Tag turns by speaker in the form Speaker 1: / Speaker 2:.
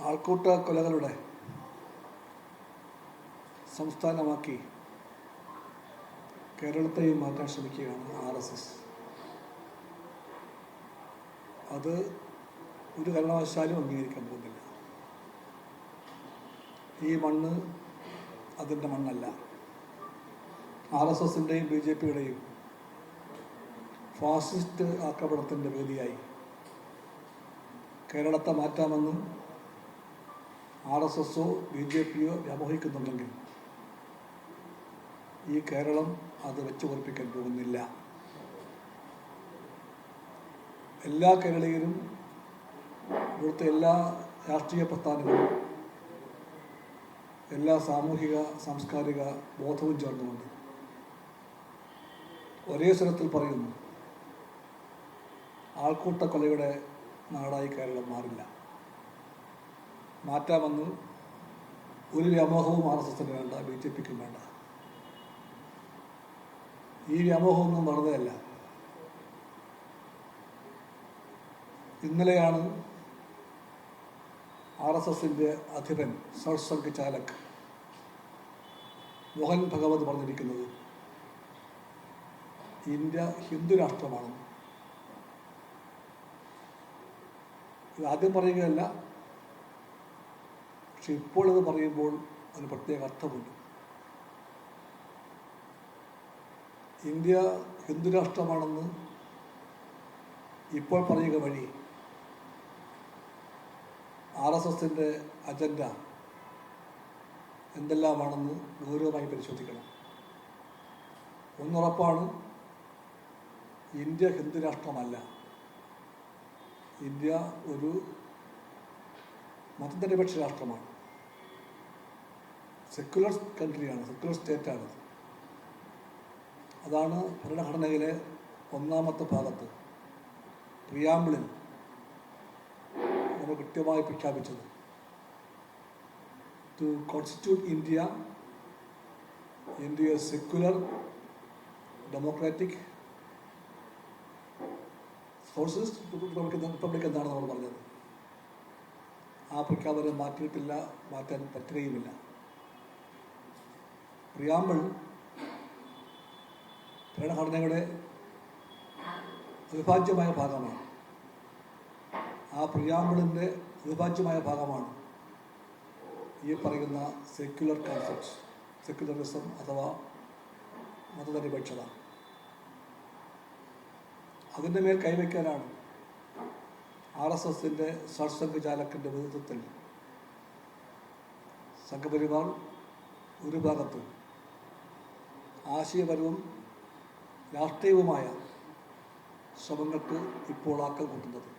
Speaker 1: ആൾക്കൂട്ട കൊലകളുടെ സംസ്ഥാനമാക്കി കേരളത്തെയും മാറ്റാൻ ശ്രമിക്കുകയാണ് RSS. അത് ഒരു കാരണവശാലും അംഗീകരിക്കാൻ പോകുന്നില്ല. ഈ മണ്ണ് അതിൻ്റെ മണ്ണല്ല. RSSൻ്റെയും BJPയുടെയും ഫാസിസ്റ്റ് ആക്രമണത്തിൻ്റെ വേദിയായി കേരളത്തെ മാറ്റാമെന്നും RSSോ BJPയോ വ്യാമോഹിക്കുന്നുണ്ടെങ്കിൽ ഈ കേരളം അത് വെച്ച് ഉറപ്പിക്കാൻ പോകുന്നില്ല. എല്ലാ കേരളീയരും, ഇവിടുത്തെ എല്ലാ രാഷ്ട്രീയ പ്രസ്ഥാനങ്ങളും, എല്ലാ സാമൂഹിക സാംസ്കാരിക ബോധവും ചേർന്നുകൊണ്ട് ഒരേ സ്വരത്തിൽ പറയുന്നു, ആൾക്കൂട്ട കൊലയുടെ നാടായി കേരളം മാറില്ല. മാറ്റാമെന്ന് ഒരു വ്യാമോഹവും RSSന് വേണ്ട, BJPക്കും വേണ്ട. ഈ വ്യാമോഹമൊന്നും വെറുതെയല്ല. ഇന്നലെയാണ് RSSൻ്റെ അധിപൻ സർസംഘ് ചാലക് മോഹൻ ഭഗവത് പറഞ്ഞിരിക്കുന്നത് ഇന്ത്യ ഹിന്ദു രാഷ്ട്രമാണെന്ന്. ഇത് ആദ്യം പറയുകയല്ല, പക്ഷെ ഇപ്പോൾ ഇത് പറയുമ്പോൾ അതിന് പ്രത്യേക അർത്ഥമുണ്ട്. ഇന്ത്യ ഹിന്ദു രാഷ്ട്രമാണെന്ന് ഇപ്പോൾ പറയുക വഴി RSSൻ്റെ അജണ്ട എന്തെല്ലാമാണെന്ന് ഗൗരവമായി പരിശോധിക്കണം. ഒന്നുറപ്പാണ്, ഇന്ത്യ ഹിന്ദു രാഷ്ട്രമല്ല. ഇന്ത്യ ഒരു മതനിരപേക്ഷ രാഷ്ട്രമാണ്. സെക്യുലർ കൺട്രിയാണ്, സെക്യുലർ സ്റ്റേറ്റാണ്. അതാണ് ഭരണഘടനയിലെ 1-ാമത്തെ ഭാഗത്ത് പ്രിയാമ്പിളിൽ നമ്മൾ കൃത്യമായി പ്രഖ്യാപിച്ചത്. To constitute India a secular democratic socialist republic എന്നാണ് നമ്മൾ പറഞ്ഞത്. ആ പ്രഖ്യാപനം മാറ്റിയിട്ടില്ല, മാറ്റാൻ പറ്റുകയുമില്ല. പ്രിയാമ്പിൾ ഭരണഘടനയുടെ അവിഭാജ്യമായ ഭാഗമാണ്. ആ പ്രിയാമ്പിളിൻ്റെ അവിഭാജ്യമായ ഭാഗമാണ് ഈ പറയുന്ന സെക്യുലർ കോൺസെപ്റ്റ്, സെക്യുലറിസം അഥവാ മതനിരപേക്ഷത. അതിൻ്റെ മേൽ കൈവയ്ക്കാനാണ് RSSൻ്റെ സർസംഘ് ചാലക്കിൻ്റെ നേതൃത്വത്തിൽ സംഘപരിവാർ ഒരു ഭാഗത്ത് ആശയപരവും രാഷ്ട്രീയവുമായ ശ്രമങ്ങൾക്ക് ഇപ്പോൾ ആക്കം കൂട്ടുന്നത്.